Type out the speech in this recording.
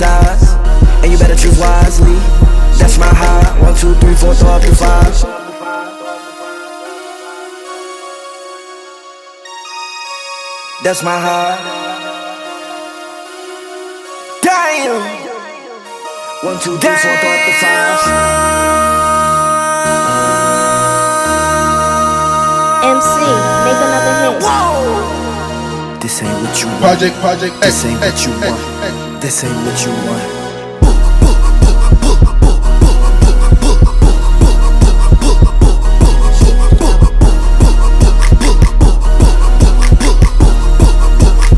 sides, and you better choose wisely. That's my high. 1, 2, 3, 4, throw up your 5. That's my high. Damn. 1, 2, 3, 4, throw up the 5. MC, make another hit. Whoa. This ain't what you want. Project, This ain't what you want. This ain't what you want.